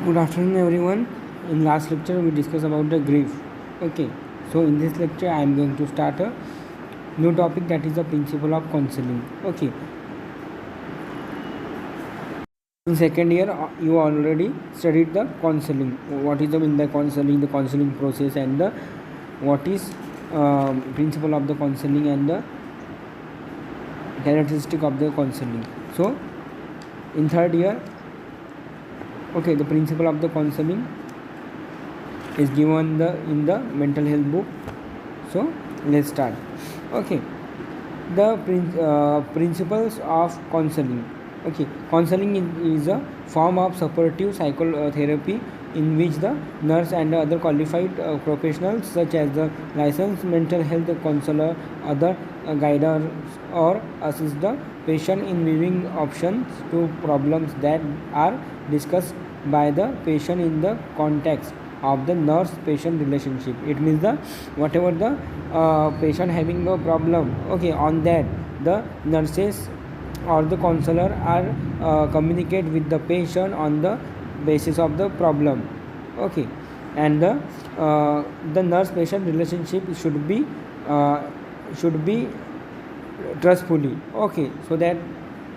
Good afternoon, everyone. In last lecture, we discussed about the grief. Okay, so in this lecture, I am going to start a new topic, that is the principle of counseling. Okay, in second year, you already studied the counseling. What is the counseling process, and the what is principle of the counseling and the characteristic of the counseling. So, in third year, okay, the principle of the counseling is given in the mental health book. So let's start. Okay, the principles of counseling. Okay, counseling is a form of supportive psychotherapy in which the nurse and other qualified professionals such as the licensed mental health counselor, other guiders, or assist the patient in viewing options to problems that are discussed by the patient in the context of the nurse patient relationship. It means the whatever the patient having a problem, okay, on that the nurses or the counselor are communicate with the patient on the basis of the problem. Okay, and the nurse patient relationship should be trustfully. Okay, so that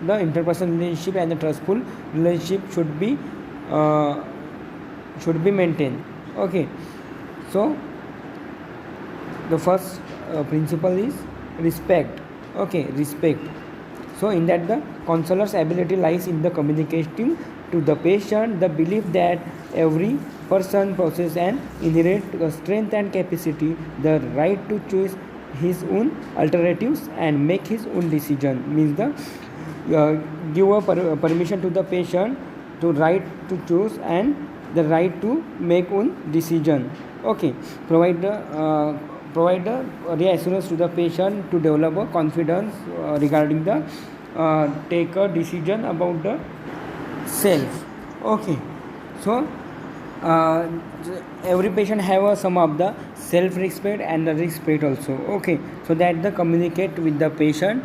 the interpersonal relationship and the trustful relationship uh, should be maintained. Okay, so the first principle is respect. Okay, respect. So in that the counselor's ability lies in the communicating to the patient the belief that every person possesses an inherent strength and capacity, the right to choose his own alternatives and make his own decision. Means the give a permission to the patient to right to choose and the right to make own decision. Okay, provide the reassurance to the patient to develop a confidence regarding the take a decision about the self. Okay, so uh, every patient have a some of the self respect and the respect also. Okay, so that the communicate with the patient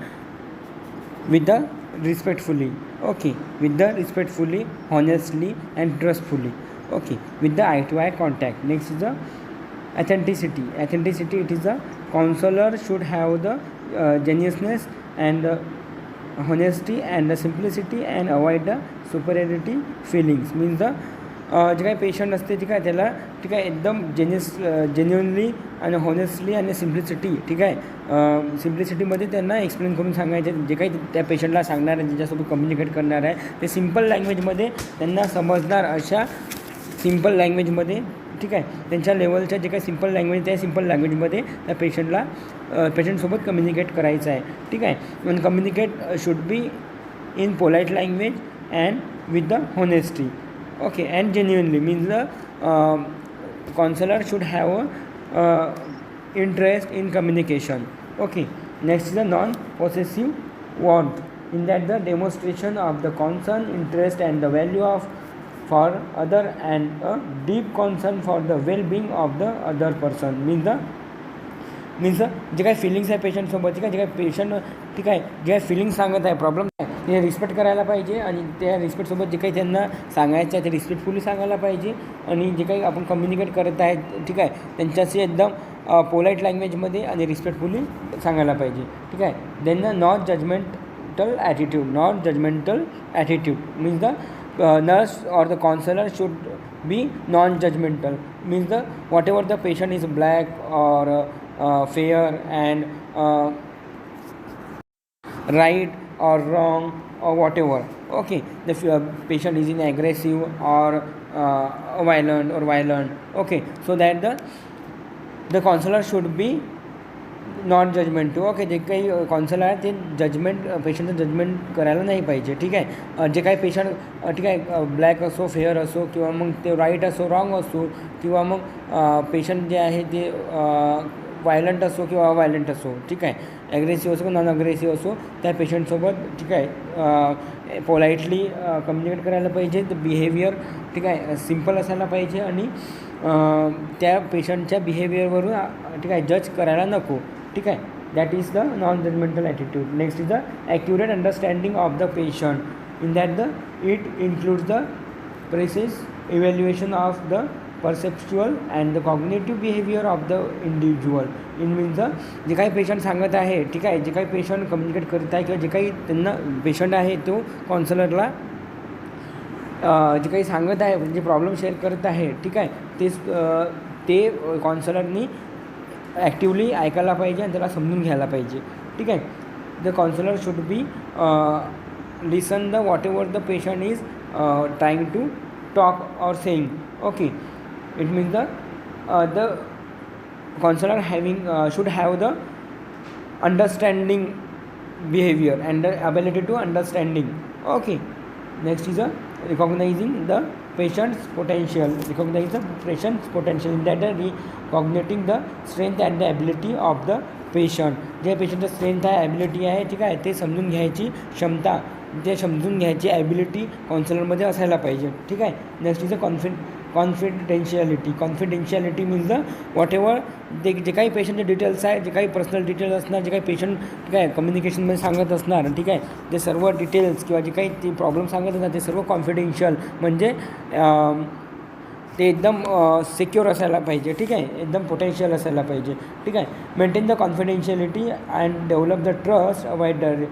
with the respectfully. Okay, with the respectfully, honestly, and trustfully. Okay, with the eye to eye contact. Next is the authenticity. It is the counselor should have the genuineness and honesty and the simplicity and avoid the superiority feelings. Means the जे काही patient असते ठीक आहे त्याला ठीक आहे एकदम genuinely आणि हॉनेस्टली आणि सिम्प्लिसिटी ठीक आहे सिम्प्लिसिटीमध्ये त्यांना एक्सप्लेन करून सांगायचे जे काही त्या पेशंटला सांगणार आहे ज्याच्यासोबत कम्युनिकेट करणार आहे ते सिम्पल लँग्वेजमध्ये त्यांना समजणार अशा सिम्पल लँग्वेजमध्ये ठीक आहे त्यांच्या लेवलच्या जे काही सिम्पल लँग्वेज त्या सिम्पल लँग्वेजमध्ये त्या पेशंटसोबत कम्युनिकेट करायचं आहे ठीक आहे. आणि communicate should be in polite language and with the honesty. Okay, and genuinely means the counselor should have a interest in communication. Okay, next is the non-possessive want. In that the demonstration of the concern, interest, and the value of for other and a deep concern for the well-being of the other person. Means जे काही feelings आहे पेशंटसोबत ठीक आहे जे काही patient ठीक आहे जे काही फिलिंग्स सांगत आहे प्रॉब्लेम आहे ते रिस्पेक्ट करायला पाहिजे आणि त्या रिस्पेक्टसोबत जे काही त्यांना सांगायचं आहे ते रिस्पेक्टफुली सांगायला पाहिजे आणि जे काही आपण कम्युनिकेट करत आहे ठीक आहे त्यांच्याशी एकदम पोलाईट लँग्वेजमध्ये आणि रिस्पेक्टफुली सांगायला पाहिजे ठीक आहे. Then not judgemental attitude means the nurse or the counselor should be non-judgmental. Means the whatever the patient is black or fair and right or wrong or whatever. Okay, the patient is in aggressive or violent. Okay, so that the counselor should be non judgement. Okay, जे काही counsellor आहे ते पेशंटचं judgement करायला नाही पाहिजे ठीक आहे. जे काही पेशंट ठीक आहे ब्लॅक असो फेअर असो किंवा मग ते राईट असो रॉंग असो किंवा मग पेशंट जे आहे ते व्हायलंट असो किंवा अवायलंट असो ठीक आहे ॲग्रेसिव्ह असो नॉन अग्रेसिव्ह असो त्या पेशंटसोबत ठीक आहे पोलाईटली कम्युनिकेट करायला पाहिजे. बिहेवियर ठीक आहे सिम्पल असायला पाहिजे आणि त्या पेशंटच्या बिहेवियरवरून ठीक आहे जज करायला नको ठीक आहे. That is the non judgemental attitude. Next is the accurate understanding of the patient. In that the it includes the process evaluation of the perceptual and the cognitive behavior of the individual. In means जे काही patient सांगत आहे, ठीक आहे, जे काही patient communicate करत आहे किंवा जे काही त्यांना पेशंट आहे तो काउन्सलरला जे काही सांगत आहे, म्हणजे प्रॉब्लेम शेअर करत आहे, ठीक आहे, ते काउन्सलरनी ॲक्टिवली ऐकायला पाहिजे आणि त्याला समजून घ्यायला पाहिजे, ठीक आहे. The counsellor should be listen the whatever the patient is trying to talk or saying. Okay, it means the counselor should have the understanding behavior and the ability to understanding. Okay, next is recognizing the patient's potential. Recognize the patient's potential in that recogniting the strength and the ability of the patient. जे पेशंटचं strength आहे, ability आहे, ठीक आहे, ते समजून घ्यायची क्षमता, ते समजून घ्यायची ॲबिलिटी काउन्सिलरमध्ये असायला पाहिजे, ठीक आहे. Next is confidentiality. Confidentiality means the what ever जे काही पेशंटचे डिटेल्स आहे, जे काही पर्सनल डिटेल्स असणार, जे काही पेशंट ठीक आहे कम्युनिकेशनमध्ये सांगत असणार, ठीक आहे, ते सर्व डिटेल्स किंवा जे काही ते प्रॉब्लेम सांगत असणार ते सर्व कॉन्फिडेन्शियल, म्हणजे ते एकदम सिक्युअर असायला पाहिजे, ठीक आहे, एकदम पोटेन्शियल असायला पाहिजे, ठीक आहे. Maintain the confidentiality and develop the trust, avoid the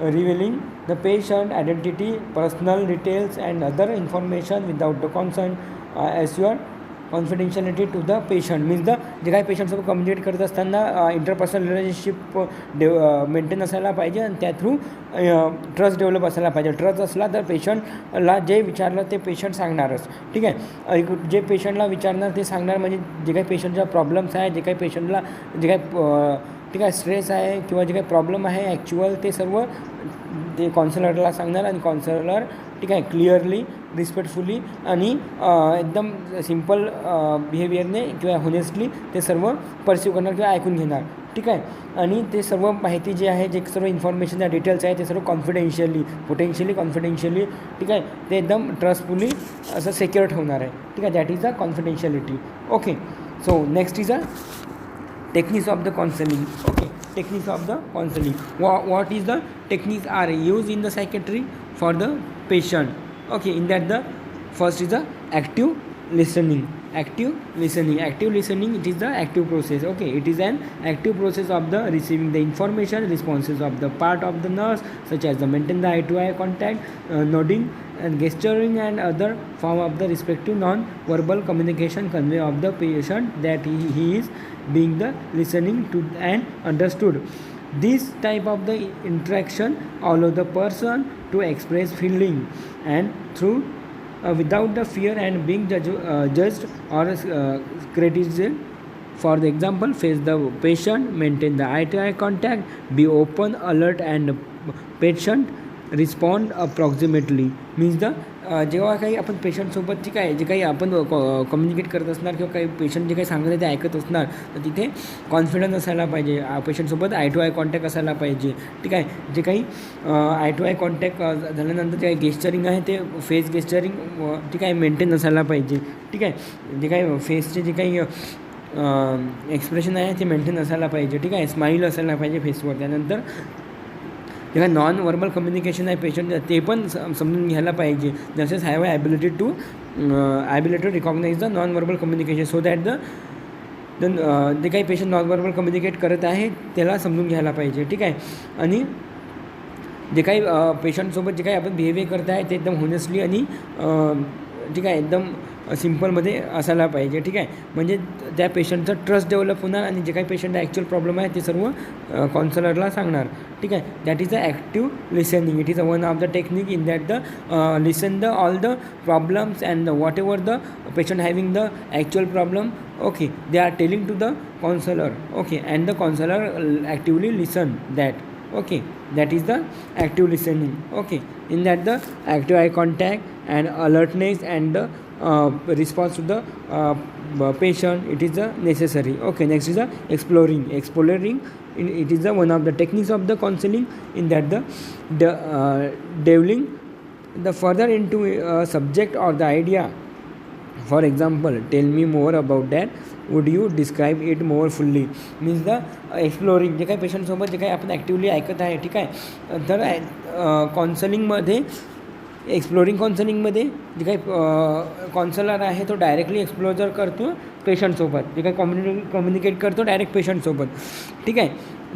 revealing the patient identity, personal details and other information without the consent, assure confidentiality to the patient. Means the जे काही पेशंटसोबत कम्युनिकेट करत असताना इंटरपर्सनल रिलेशनशिप मेंटेन असायला पाहिजे आणि त्या through trust develop असायला पाहिजे. ट्रस्ट असला तर पेशंटला जे विचारलं ते पेशंट सांगणारच, ठीक आहे. जे पेशंटला विचारणार ते सांगणार, म्हणजे जे काही पेशंटच्या प्रॉब्लेम्स आहे, जे काही पेशंटला जे काही ठीक आहे स्ट्रेस आहे किंवा जे काही प्रॉब्लेम आहे ॲक्च्युअल, ते सर्व ते काउन्सिलरला सांगणार आणि काउन्सिलर ठीक आहे क्लिअरली, रिस्पेक्टफुली आणि एकदम सिम्पल बिहेवियरने किंवा होनेस्टली ते सर्व परसिव्ह करणार किंवा ऐकून घेणार, ठीक आहे. आणि ते सर्व माहिती जे आहे, जे सर्व इन्फॉर्मेशन या डिटेल्स आहे ते सर्व पोटेन्शियली कॉन्फिडेन्शियली, ठीक आहे, ते एकदम ट्रस्टफुली असं सिक्युअर ठेवणार आहे, ठीक आहे. That is the confidentiality. Okay, so next is techniques of the counseling. Okay, techniques of the counseling. What is the techniques are used in the psychiatry for the patient? Okay, in that the first is the active listening. Active listening, it is the active process. Okay, it is an active process of the receiving the information, responses of the part of the nurse, such as the maintain the eye to eye contact, nodding and gesturing and other form of the respective non-verbal communication convey of the patient that he is being the listening to and understood. This type of the interaction allow the person to express feeling and through without the fear and being judged or criticized. For the example, face the patient, maintain the eye to eye contact, be open, alert and patient respond approximately. Means the जेव्हा काही आपण पेशंटसोबत ठीक आहे जे काही आपण communicate करत असणार किंवा काही पेशंट जे काही सांगत आहे ते ऐकत असणार, तर तिथे कॉन्फिडन्स असायला पाहिजे, पेशंटसोबत आय टू आय कॉन्टॅक्ट असायला पाहिजे, ठीक आहे. जे काही आय टू आय कॉन्टॅक्ट झाल्यानंतर जे काही गेस्चरिंग आहे ते फेस गेस्चरिंग ठीक आहे मेंटेन असायला पाहिजे, ठीक आहे. जे काही फेसचे जे काही एक्सप्रेशन आहे ते मेंटेन असायला पाहिजे, ठीक आहे. स्माईल असायला पाहिजे फेसवर. त्यानंतर जे काही नॉन वर्बल कम्युनिकेशन आहे पेशंट ते पण समजून घ्यायला पाहिजे. जसेच have ability to recognise the non verbal communication, so that जे काही पेशंट नॉन वर्बल कम्युनिकेट करत आहे त्याला समजून घ्यायला पाहिजे, ठीक आहे. आणि जे काही पेशंटसोबत जे काही आपण बिहेवियर करत आहे ते एकदम होनेस्टली आणि ठीक आहे एकदम सिम्पलमध्ये असायला पाहिजे, ठीक आहे. म्हणजे त्या पेशंटचं ट्रस्ट डेव्हलप होणार आणि जे काही पेशंट ॲक्च्युअल प्रॉब्लेम आहे ते सर्व काउन्सलरला सांगणार, ठीक आहे. That is the active listening. It is one of the technique in that the listen the all the problems and what ever the patient having the actual problem. Okay, they are telling to the counselor. Okay, and the counselor actively listen that. Okay, that is the active listening. Okay, in that the active eye contact and alertness and the response to the patient, it is the necessary. Okay, next is the exploring. It is the one of the techniques of the counseling in that the delving the further into a subject or the idea. For example, tell me more about that. Would you describe it more fully? Means the exploring. जे काही पेशंटसोबत जे काही आपण actively ऐकत आहे, ठीक आहे. तर काउन्सलिंगमध्ये एक्सप्लोरिंग काउन्सलिंगमध्ये जे काही काउन्सलर आहे तो डायरेक्टली एक्सप्लोजर करतो पेशंटसोबत, जे काही कम्युनिकेट करतो डायरेक्ट पेशंटसोबत, ठीक आहे,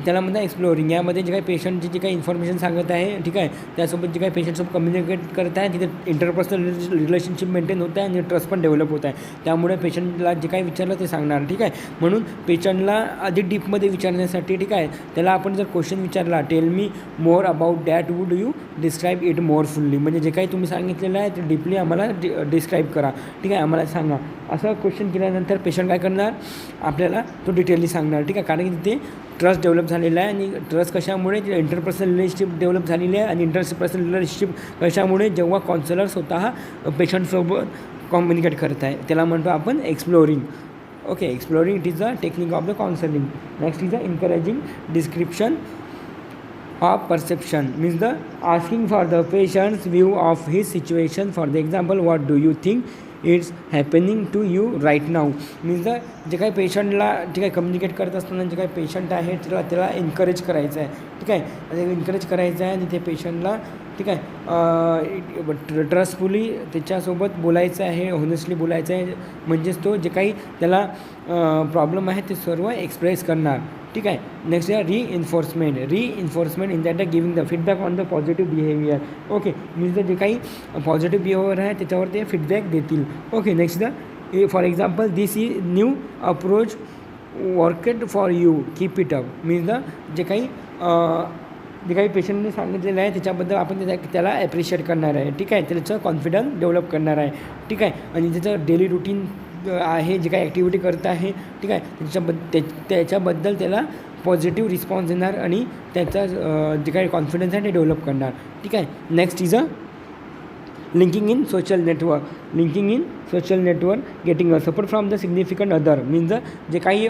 त्याला म्हणतात एक्सप्लोरिंग. यामध्ये जे काही पेशंटची जे काही इन्फॉर्मेशन सांगत आहे, ठीक आहे, त्यासोबत जे काही पेशंटसोबत कम्युनिकेट करत आहे, तिथे इंटरपर्सनल रिलेशनशिप मेंटेन होत आहे आणि ट्रस्ट पण डेव्हलप होत आहे. त्यामुळे पेशंटला जे काही विचारलं ते सांगणार, ठीक आहे. म्हणून पेशंटला अधिक डीपमध्ये विचारण्यासाठी, ठीक आहे, त्याला आपण जर क्वेश्चन विचारला, tell me more about that, would you describe it more fully, म्हणजे जे काही तुम्ही सांगितलेलं आहे ते डीपली आम्हाला डिस्क्राईब करा, ठीक आहे, आम्हाला सांगा. असं क्वेश्चन केल्यानंतर पेशंट काय करणार, आपल्याला तो डिटेलली सांगणार, ठीक आहे, कारण की तिथे ट्रस्ट डेव्हलप झालेला आहे. आणि ट्रस्ट कशामुळे, इंटरपर्सनल रिलेशनशिप डेव्हलप झालेली आहे. आणि इंटरपर्सनल रिलेशनशिप कशामुळे, जेव्हा काउन्सलर स्वतः पेशंटसोबत कम्युनिकेट करत आहे, त्याला म्हणतो आपण exploring. Okay, exploring it is a technique of the counselling. Next is a encouraging description of perception, means the asking for the patient's view of his situation. For the example, what do you think it's happening to you right now, means जे काही पेशंटला, ठीक आहे, communicate करत असताना जे काही patient आहे त्याला एनकरेज करायचं आहे, ठीक आहे, एनकरेज करायचं आहे. आणि ते पेशंटला, ठीक आहे, ट्रस्टफुली त्याच्यासोबत बोलायचं आहे, होनेस्टली बोलायचं आहे, म्हणजेच तो जे काही त्याला प्रॉब्लेम आहे ते सर्व एक्सप्रेस करणार, ठीक आहे. नेक्स्ट आहे re in that giving the feedback on the positive behaviour. Okay, means जे काही पॉझिटिव्ह बिहेवियर आहे त्याच्यावर ते फीडबॅक देतील. Okay, next for example, this is new approach worked for you, keep it up, means जे काही पेशंटने सांगितलेलं आहे त्याच्याबद्दल आपण त्याला ॲप्रिशिएट करणार आहे, ठीक आहे, त्याचं कॉन्फिडन्स डेव्हलप करणार आहे, ठीक आहे. आणि त्याचं डेली रुटीन आहे, जे काही ॲक्टिव्हिटी करत आहे, ठीक आहे, त्याच्याबद्दल त्याला पॉझिटिव्ह रिस्पॉन्स देणार आणि त्याचा जे काही कॉन्फिडन्स आहे ते डेव्हलप करणार, ठीक आहे. Next is a linking in social network getting a support from the significant other, means जे काही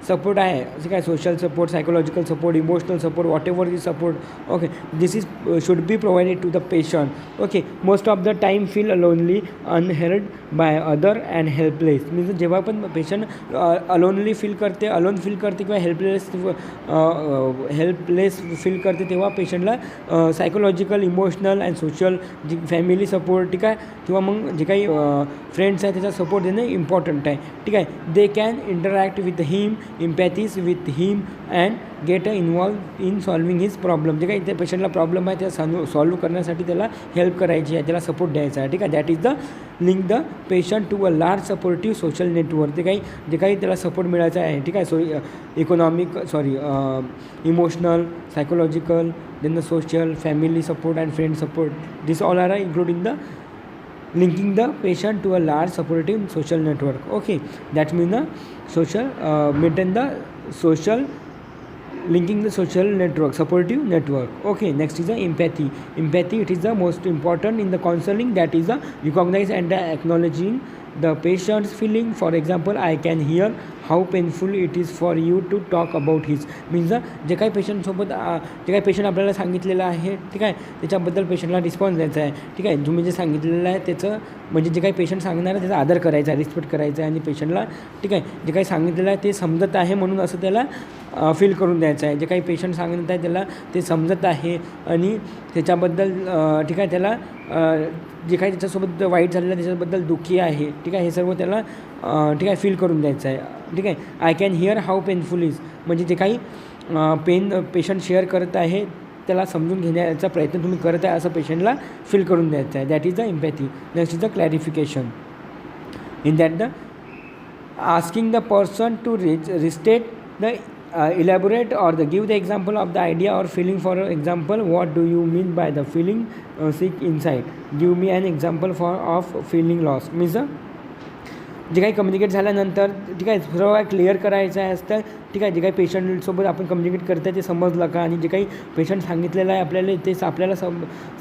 सपोर्ट आहे, जे काय social support, psychological support, emotional support, whatever is support, okay, this is should be provided to the patient. Okay, most of the time feel lonely, unheld by other and helpless, means जेव्हा पण patient alone feel करते किंवा helpless feel करते, तेव्हा पेशंटला psychological, emotional and social, जी family support, ठीक आहे, किंवा मग जे काही फ्रेंड्स आहे त्याचा सपोर्ट देणं इम्पॉर्टंट आहे, ठीक आहे. They can interact with him, empathise with him and get involve in solving his problem, जे काही त्या पेशंटला प्रॉब्लेम आहे त्या सॉल्व्ह करण्यासाठी त्याला हेल्प करायची आहे, त्याला सपोर्ट द्यायचा आहे, ठीक आहे. That is the link the patient to a large supportive social network, जे काही त्याला सपोर्ट मिळायचा आहे, ठीक आहे, emotional, psychological, then the social, family support and friend support, this all are including the linking the patient to a large supportive social network. Okay, that means the linking the social network, supportive network. Okay, next is the empathy. It is the most important in the counseling, that is the recognize and acknowledging the patient's feeling. For example, I can hear how painful it is for you to talk about his, means जे काही पेशंटसोबत जे काही patient आपल्याला सांगितलेलं आहे, ठीक आहे, त्याच्याबद्दल पेशंटला रिस्पॉन्स द्यायचा आहे, ठीक आहे. तुम्ही जे सांगितलेलं आहे त्याचं, म्हणजे जे काही पेशंट सांगणार आहे त्याचा आदर करायचा आहे, रिस्पेक्ट करायचा आहे, आणि पेशंटला, ठीक आहे, जे काही सांगितलेलं आहे ते समजत आहे म्हणून असं त्याला फील करून द्यायचं आहे. जे काही पेशंट सांगत आहे त्याला ते समजत आहे आणि त्याच्याबद्दल, ठीक आहे, त्याला जे काही त्याच्यासोबत वाईट झालेलं आहे त्याच्याबद्दल दुःखी आहे, ठीक आहे, हे सर्व त्याला, ठीक आहे, फील करून द्यायचं आहे, ठीक आहे. I can hear how painful is, म्हणजे जे काही पेशंट शेअर करत आहे त्याला समजून घेण्याचा प्रयत्न तुम्ही करत आहे असं पेशंटला फील करून द्यायचं आहे. That is the empathy. Next is the clarification. In that the asking the person to restate the elaborate or the give the example of the idea or feeling. For example, what do you mean by the feeling sick inside? Give me an example of feeling lost. means जे काही communicate झाल्यानंतर, ठीक आहे, सर्व clear करायचं आहे असतं, ठीक आहे. जे काही पेशंटसोबत आपण कम्युनिकेट करत आहे ते समजलं का, आणि जे काही पेशंट सांगितलेलं आहे आपल्याला तेच आपल्याला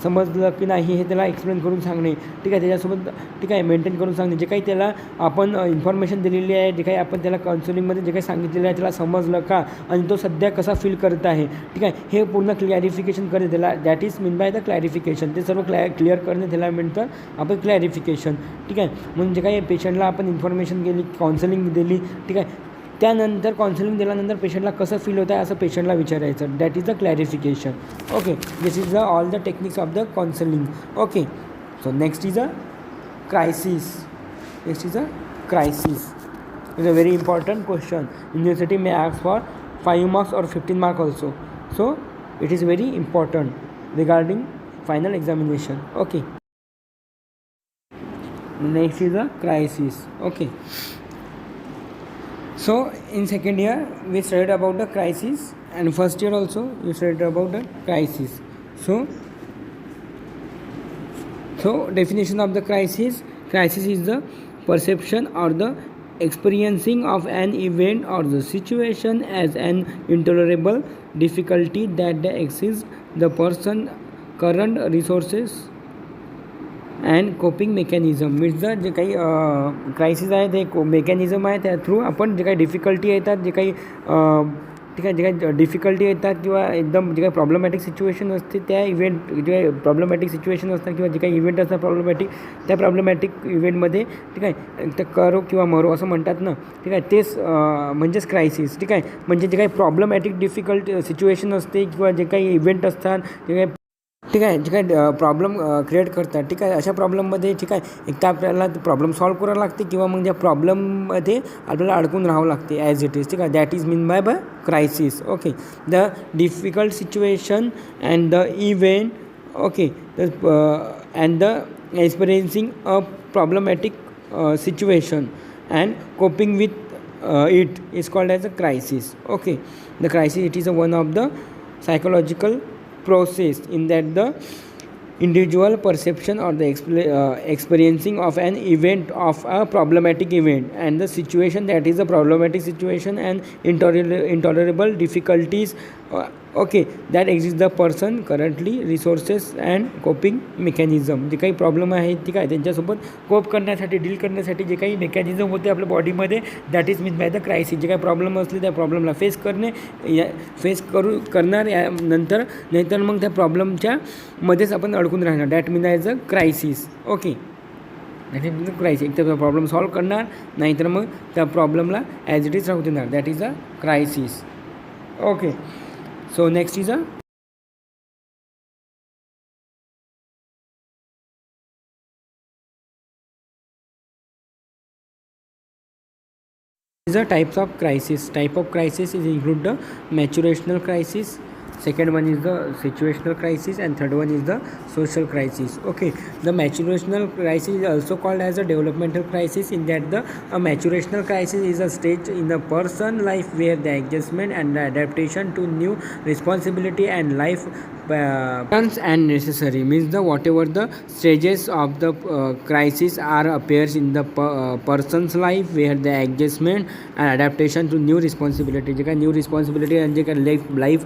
समजलं की नाही हे त्याला एक्सप्लेन करून सांगणे, ठीक आहे. त्याच्यासोबत, ठीक आहे, मेंटेन करून सांगणे. जे काही त्याला आपण इन्फॉर्मेशन दिलेली आहे, जे काही आपण त्याला काउन्सिलिंगमध्ये जे काही सांगितलेलं आहे त्याला समजलं का, आणि तो सध्या कसा फील करत आहे, ठीक आहे, हे पूर्ण क्लॅरिफिकेशन करणे त्याला, that is mean by the clarification. ते सर्व क्लिअर करणे त्याला म्हणतं आपण क्लॅरिफिकेशन, ठीक आहे. म्हणून जे काही पेशंटला आपण इन्फॉर्मेशन दिली, काउन्सिलिंग दिली, ठीक आहे, त्यानंतर काउन्सिलिंग दिल्यानंतर पेशंटला कसं फील होतं आहे असं पेशंटला विचारायचं. That is the clarification. Okay, this is all the techniques of the counselling. Okay, So next is a crisis. Next is a crisis. It's a very important question. University may ask for 5 marks or 15 marks also. So it is very important regarding final examination. Okay. Next is a crisis. Okay. So in second year we studied about the crisis, and first year also you studied about the crisis. So definition of the crisis. Crisis is the perception or the experiencing of an event or the situation as an intolerable difficulty that exceeds the person current resources and coping mechanism means जे काही crisis आहे ते mechanism आहे त्या through आपण जे काही difficulty येतात जे काही ठीक आहे जे काही डिफिकल्टी येतात किंवा एकदम जे काही प्रॉब्लेमॅटिक सिच्युएशन असते त्या इव्हेंट जे काही प्रॉब्लेमॅटिक सिच्युएशन असतात किंवा जे काही इव्हेंट असतात प्रॉब्लेमॅटिक त्या प्रॉब्लेमॅटिक इव्हेंटमध्ये ठीक आहे ते करो किंवा मरो असं म्हणतात ना ठीक आहे तेच म्हणजेच क्रायसिस ठीक आहे म्हणजे जे काही प्रॉब्लेमॅटिक डिफिकल्ट सिच्युएशन असते किंवा जे काही इव्हेंट असतात जे काही ठीक आहे जे काही प्रॉब्लेम क्रिएट करतात ठीक आहे अशा प्रॉब्लेममध्ये ठीक आहे एक तर आपल्याला प्रॉब्लेम सॉल्व करावं लागते किंवा मग त्या प्रॉब्लेममध्ये आपल्याला अडकून राहावं लागते ॲज इट इज ठीक आहे that is mean bye crisis okay the difficult situation and the event okay and the experiencing a problematic situation and coping with it is called as a crisis okay the crisis it is a one of the psychological process in that the individual perception or the experiencing of an event of a problematic event and the situation that is a problematic situation and intolerable difficulties okay that exists the person currently resources and coping mechanism जे काही problem आहे ठीक आहे त्यांच्यासोबत कोप करण्यासाठी deal करण्यासाठी जे काही मेकॅनिझम होते आपल्या बॉडीमध्ये that is mean by the crisis जे काही प्रॉब्लेम असले त्या प्रॉब्लेमला फेस करणार नंतर नाहीतर मग त्या प्रॉब्लेमच्या मध्येच आपण अडकून राहणार that mean as a crisis okay that is crisis एक तर प्रॉब्लेम सॉल्व करणार नाहीतर मग त्या प्रॉब्लेमला ॲज इट इज राहू देणार that is a crisis okay So next is a types of crisis. Type of crisis is include the maturational crisis. Second one is the situational crisis and third one is the social crisis. Okay, the maturational crisis is also called as a developmental crisis in that the maturational crisis is a stage in the person life where the adjustment and the adaptation to new responsibility and life and necessary means the whatever the stages of the crisis are appears in the person's life where the adjustment and adaptation to new responsibility जे काय new responsibility आणि जे काय life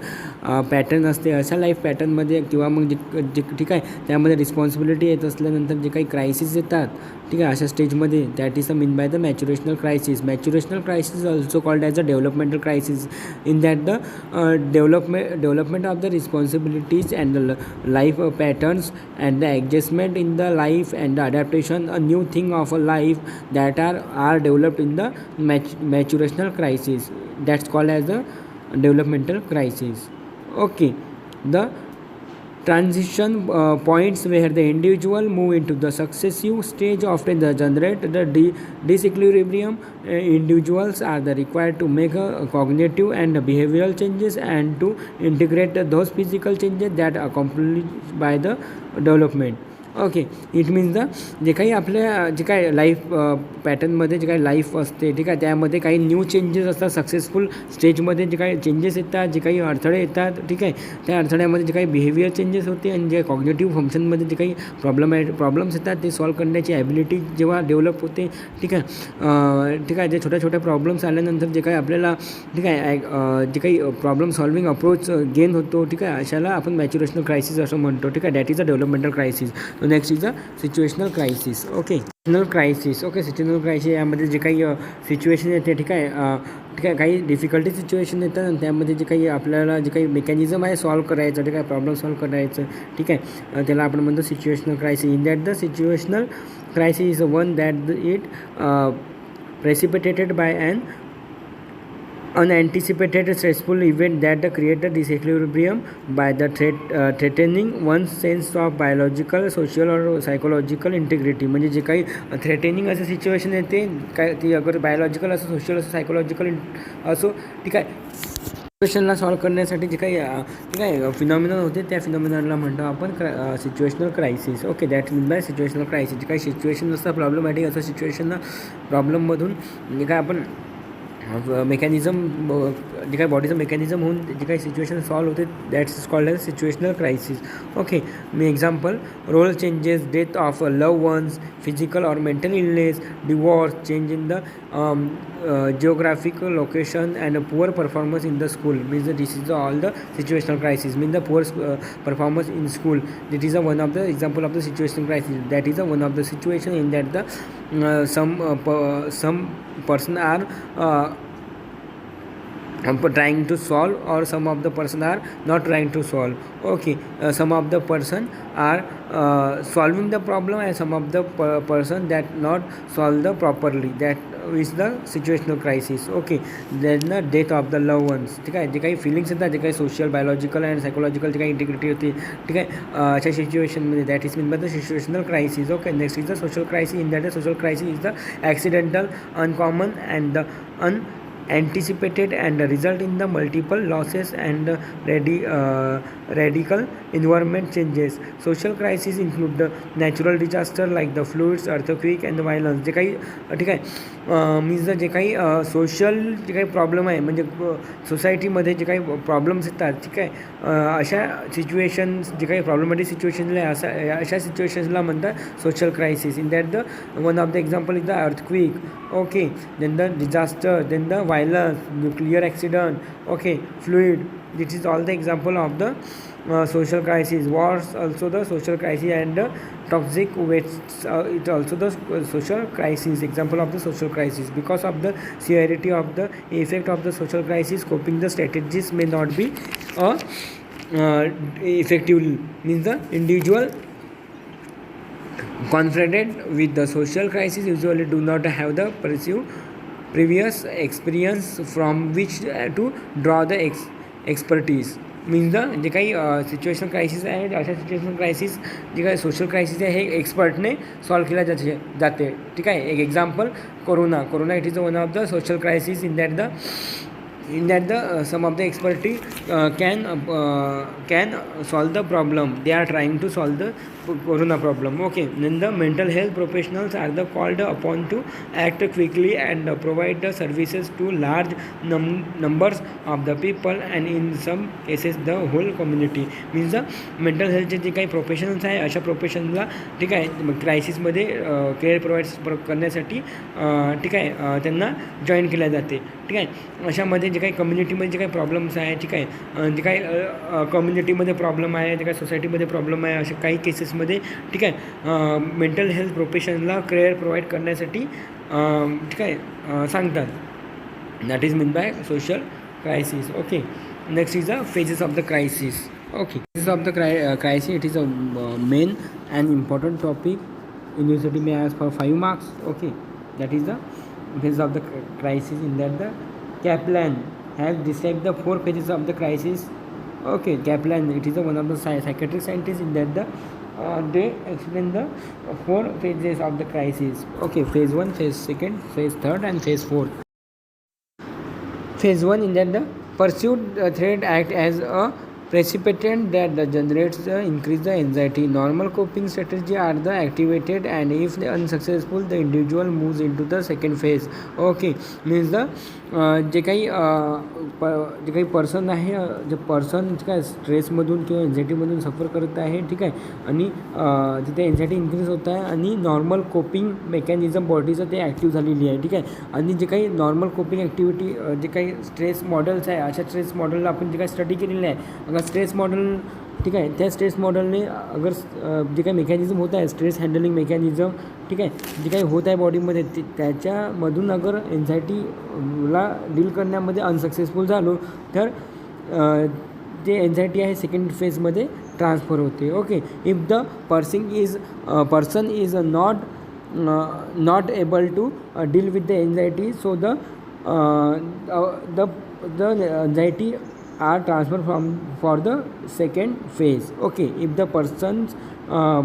pattern असते अशा life पॅटर्नमध्ये किंवा मग जे ठीक आहे त्यामध्ये रिस्पॉन्सिबिलिटी येत असल्यानंतर जे काही क्रायसिस येतात ठीक आहे अशा स्टेजमध्ये that is the mean by the maturational crisis maturational crisis also called as a developmental crisis in that the development of the responsibilities and the life patterns and the adjustment in the life and the adaptation a new thing of a life that are developed in the maturational crisis that's called as the developmental crisis okay the transition points where the individual move into the successive stage often the generate the disequilibrium individuals are the required to make a cognitive and behavioral changes and to integrate those physical changes that are accomplished by the development okay it means the जे काही आपल्या जे काय life पॅटर्नमध्ये जे काही life असते ठीक आहे त्यामध्ये काही न्यू चेंजेस असतात सक्सेसफुल स्टेजमध्ये जे काही चेंजेस येतात जे काही अडथळे येतात ठीक आहे त्या अडथळ्यामध्ये जे काही बिहेवियर चेंजेस होते आणि जे कॉग्नेटिव्ह फंक्शनमध्ये जे काही प्रॉब्लेम्स येतात ते सॉल्व करण्याची ॲबिलिटी जेव्हा डेव्हलप होते ठीक आहे जे छोट्या छोट्या प्रॉब्लेम्स आल्यानंतर जे काही आपल्याला ठीक आहे जे काही प्रॉब्लेम सॉल्विंग अप्रोच गेन होतो ठीक आहे अशाला आपण मॅच्युरेशनल क्रायसिस असं म्हणतो ठीक आहे that is a developmental crisis next is a situational crisis okay situational crisis यामध्ये जे काही सिच्युएशन येते ठीक आहे काही डिफिकल्टी सिच्युएशन येतात आणि त्यामध्ये जे काही आपल्याला जे काही मेकॅनिझम आहे सॉल्व करायचं ठीक आहे प्रॉब्लेम सॉल्व करायचं ठीक आहे त्याला आपण म्हणतो situational crisis in that the situational crisis is one that it precipitated bye and unanticipated stressful event that create a disequilibrium by the threatening one's sense of biological, social or psychological integrity. म्हणजे जे काही थ्रेटेनिंग असं situation येते काय ती अगर biological असो, social असो, सायकोलॉजिकल असो, ठीक आहे, सिच्युएशनला सॉल्व करण्यासाठी जे काही ठीक आहे फिनॉमिनल होते त्या फिनॉमिनलला म्हणतो आपण situational crisis. Okay, that mean by situational crisis. जे काही सिच्युएशन असतं प्रॉब्लेमॅटिक असं सिच्युएशनला प्रॉब्लेममधून जे काय आपण मेकॅनिझम जे काही बॉडीचं मेकॅनिझम होऊन जे काही सिच्युएशन सॉल्व होते that's is called as situational crisis. Okay, मी example role changes, death of love ones, physical और mental illness, divorce, change in the geographical location and a poor performance in the school means that this is all the situational crisis means the poor performance in school. That is one of the example of the situational crisis. That is one of the situation in that the some person are trying to solve or some of the person are not trying to solve. Okay, some of the person are solving the problem and some of the person that not solve the properly. That is the situational crisis. Okay, then the death of the loved ones. ठीक आहे, जे काही feelings येतात, जे काही social, biological and psychological जे काही integrity होती, ठीक आहे, अशा सिच्युएशनमध्ये that is mean by the situational crisis. Okay, next is the social crisis. In that the social crisis is the accidental, uncommon and the anticipated and result in the multiple losses and radical environment changes. Social crises include the natural disaster like the floods, earthquake and violence. जे काही ठीक आहे means जे काही social जे काही problem आहे म्हणजे सोसायटीमध्ये जे काही प्रॉब्लेम्स येतात, ठीक आहे, अशा सिच्युएशन्स जे काही प्रॉब्लेमॅटिक सिच्युएशन्स आहे अशा सिच्युएशन्सला म्हणतात social crisis. In that the one of the example is the earthquake. Okay, then the disaster, then the violence, nuclear accident, okay, fluid. This is all the example of the social crisis. Wars also the social crisis and toxic wastes it also the social crisis, example of the social crisis. Because of the severity of the effect of the social crisis, coping the strategies may not be effective. Means the individual confronted with the social crisis usually do not have the previous experience from which to draw the expertise. Means the जे काही situational crisis आहे अशा situational crisis जे काही social crisis आहे हे एक्सपर्टने solve केल्या जाते. ठीक आहे, एक example corona it is one of the social crisis. In that the some of the expertise can solve the problem. They are trying to solve the corona problem. Okay, then the mental health professionals are the called upon to act quickly and provide the services to large numbers of the people and in some cases the whole community. Means the mental healthचे जे काही professionals आहे अशा प्रोफेशनला ठीक आहे क्रायसिसमध्ये care provide करण्यासाठी ठीक आहे त्यांना जॉईन केल्या जाते. ठीक आहे, अशामध्ये जे काही कम्युनिटीमध्ये जे काही प्रॉब्लेम्स आहे, ठीक आहे, जे काही कम्युनिटीमध्ये प्रॉब्लेम आहे, जे काही सोसायटीमध्ये प्रॉब्लेम आहे, अशा काही केसेसमध्ये ठीक आहे मेंटल हेल्थ प्रोफेशनला केअर प्रोव्हाइड करण्यासाठी ठीक आहे सांगतात. That is mean by social crisis. Okay, next is the phases of the crisis. Okay, phases of the crisis it is a men and important topic. University may ask for 5 marks. Okay, that is the phases of the crisis. In that the Kaplan has described the 4 phases of the crisis. Okay, Kaplan it is one of the psychiatric scientists. In that the they explain the 4 phases of the crisis. Okay, phase 1, phase 2, phase 3 and phase 4. Phase 1 in that the pursued threat act as a precipitant that generates the increase the anxiety. Normal coping strategy are the activated and if they unsuccessful the individual moves into the second phase. Okay, means the जे काही person आहे जे person काय स्ट्रेसमधून किंवा एन्झायटीमधून सफर करत आहे, ठीक आहे, आणि तिथे एन्झायटी इन्क्रीज होत आहे आणि नॉर्मल कोपिंग मेकॅनिझम बॉडीचं ते ॲक्टिव्ह झालेली आहे. ठीक आहे, आणि जे काही नॉर्मल कोपिंग ॲक्टिव्हिटी जे काही स्ट्रेस मॉडेल्स आहे अशा स्ट्रेस मॉडेलला आपण जे काही स्टडी केलेलं आहे अगर स्ट्रेस मॉडेल ठीक आहे त्या स्ट्रेस मॉडेलने अगर जे काही मेकॅनिझम होत आहे स्ट्रेस हँडलिंग मेकॅनिझम ठीक आहे जे काही होत आहे बॉडीमध्ये त्याच्यामधून अगर एन्झायटीला डील करण्यामध्ये अनसक्सेसफुल झालो तर जे एन्झायटी आहे सेकंड फेजमध्ये ट्रान्सफर होते. Okay, if the person is not able to deal with the anxiety so the the anxiety are transferred from for the second phase. Okay, if the person's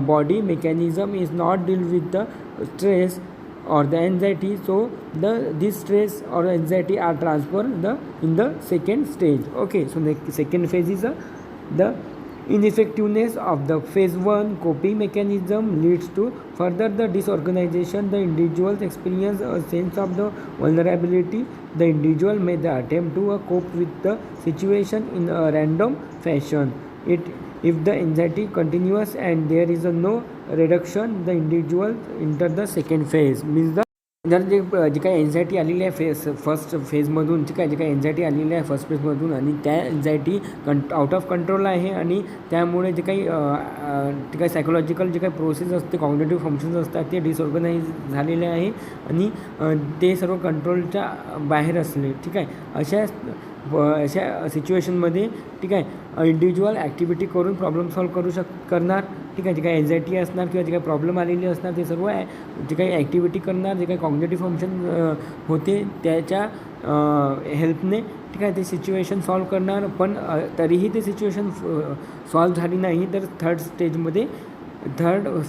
body mechanism is not deal with the stress or the anxiety, so this stress or anxiety are transferred in the second stage. Okay, so the second phase is the ineffectiveness of the phase 1 coping mechanism leads to further the disorganization. The individuals experience a sense of the vulnerability. The individual may attempt to cope with the situation in a random fashion. If the anxiety continues and there is no reduction, the individual enter the second phase. Means the जर जी काही anxiety आलेली आहे first फेजमधून, जी काही anxiety आलेली आहे first फेजमधून आणि त्या anxiety out of control आहे आणि त्यामुळे जे काही सायकोलॉजिकल जे काही प्रोसेस असते, कॉग्निटिव्ह फंक्शन्स असतात ते डिसऑर्गनाइज झालेले आहे आणि ते सर्व कंट्रोलच्या बाहेर असले. ठीक आहे, अशा सिच्युएशनमध्ये ठीक आहे इंडिव्हिज्युअल ॲक्टिव्हिटी करून प्रॉब्लेम सॉल्व करणार. ठीक आहे, जे काही एन्झायटी असणार किंवा जे काही प्रॉब्लेम आलेली असणार ते सर्व जे काही ॲक्टिव्हिटी करणार, जे काही कॉग्निटिव्ह फंक्शन होते त्याच्या हेल्पने ठीक आहे ते सिच्युएशन सॉल्व करणार. पण तरीही ते सिच्युएशन सॉल्व झाली नाही तर थर्ड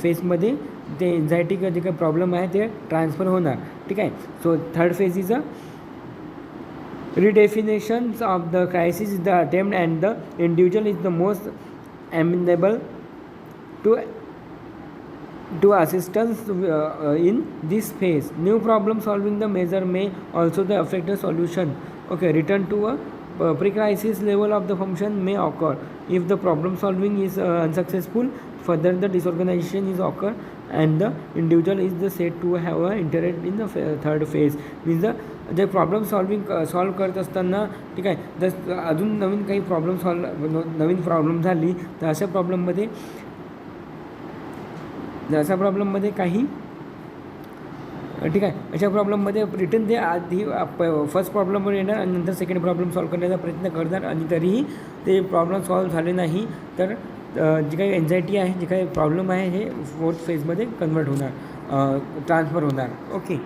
फेजमध्ये ते एन्झायटी किंवा जे काही प्रॉब्लेम आहे ते ट्रान्सफर होणार. ठीक आहे, so third phase is a redefinitions of the crisis is the attempt and the individual is the most amenable to assistance in this phase. New problem solving the measure may also the affect the solution. Okay, return to a pre-crisis level of the function may occur if the problem solving is unsuccessful. Further the disorganization is occur and the individual is the said to have interact in the third phase. Means the जे problem solve करत असताना ठीक आहे जर अजून नवीन काही नवीन problem झाली तर अशा प्रॉब्लेममध्ये काही ठीक आहे अशा प्रॉब्लेममध्ये रिटर्न ते आधी फर्स्ट प्रॉब्लेमवर येणार आणि नंतर सेकंड प्रॉब्लेम सॉल्व करण्याचा प्रयत्न करणार आणि तरीही ते प्रॉब्लेम सॉल्व झाले नाही तर जी काही एन्झायटी आहे, जे काही प्रॉब्लेम आहे हे फोर्थ फेजमध्ये कन्वर्ट होणार, ट्रान्सफर होणार. Okay,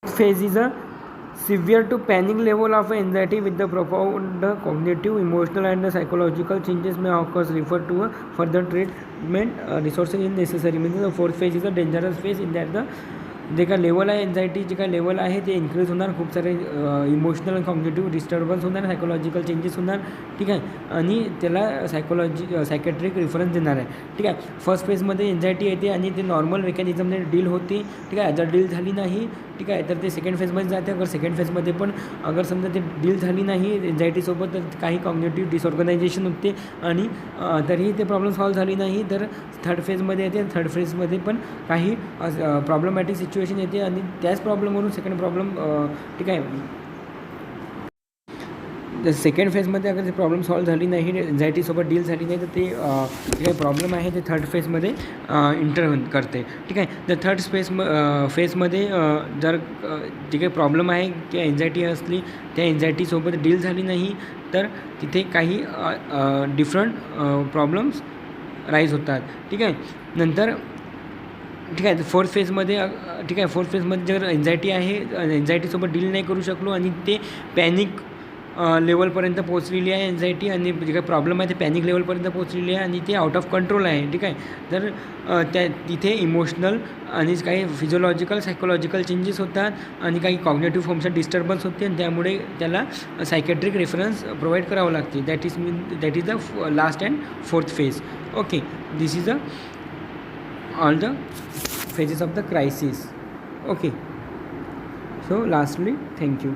phase is a severe to panic level of anxiety with the profound cognitive, emotional and psychological changes may occur. Refer to a further treatment resources is necessary. Means the fourth phase is a dangerous phase in that the जे काय level आहे anxiety जे काय level आहे ते increase होणार, खूप सारे इमोशनल आणि कॉग्निटिव्ह डिस्टर्बन्स होणार, सायकोलॉजिकल चेंजेस होणार. ठीक आहे, आणि त्याला सायकॅट्रिक रेफरन्स देणार आहे. ठीक आहे, फर्स्ट फेजमध्ये एन्झायटी येते आणि ते नॉर्मल मेकॅनिझमने डील होते. ठीक आहे, जर डील झाली नाही ठीक आहे तर ते सेकंड फेजमध्ये जाते. अगर सेकंड फेजमध्ये पण अगर समजा ते डील झाली नाही एन्झायटीसोबत तर काही कॉग्निटिव्ह डिसऑर्गनायझेशन होते आणि तरीही ते प्रॉब्लेम सॉल्व झाली नाही तर थर्ड फेजमध्ये येते. थर्ड फेजमध्ये पण काही प्रॉब्लेमॅटिक सिच्युएशन येते आणि त्याच प्रॉब्लेमवरून सेकंड प्रॉब्लेम ठीक आहे सेकंड फेजमध्ये अगर ते प्रॉब्लेम सॉल्व झाली नाही, एन्झायटीसोबत डील झाली नाही तर ते जे काही प्रॉब्लेम आहे ते थर्ड फेजमध्ये इंटरव्हन करते. ठीक आहे, तर थर्ड फेजमध्ये जर जे काही प्रॉब्लेम आहे किंवा एन्झायटी असली त्या एन्झायटीसोबत डील झाली नाही तर तिथे काही डिफरंट प्रॉब्लेम्स राईज होतात. ठीक आहे, नंतर ठीक आहे फोर्थ फेजमध्ये ठीक आहे फोर्थ फेजमध्ये जर एन्झायटी आहे, एन्झायटीसोबत डील नाही करू शकलो आणि ते पॅनिक लेवलपर्यंत पोहोचलेली आहे एन्झायटी आणि जे काही प्रॉब्लेम आहे ते पॅनिक लेवलपर्यंत पोहोचलेली आहे आणि ते आउट ऑफ कंट्रोल आहे. ठीक आहे, तर तिथे इमोशनल आणि काही फिजिओलॉजिकल सायकोलॉजिकल चेंजेस होतात आणि काही कॉग्निटिव्ह फंक्शन डिस्टर्बन्स होते आणि त्यामुळे त्याला सायकॅट्रिक रेफरन्स प्रोव्हाइड करावं लागते. That is the last and fourth phase. Okay, this is all the phases of the crisis. Okay, so lastly, thank you.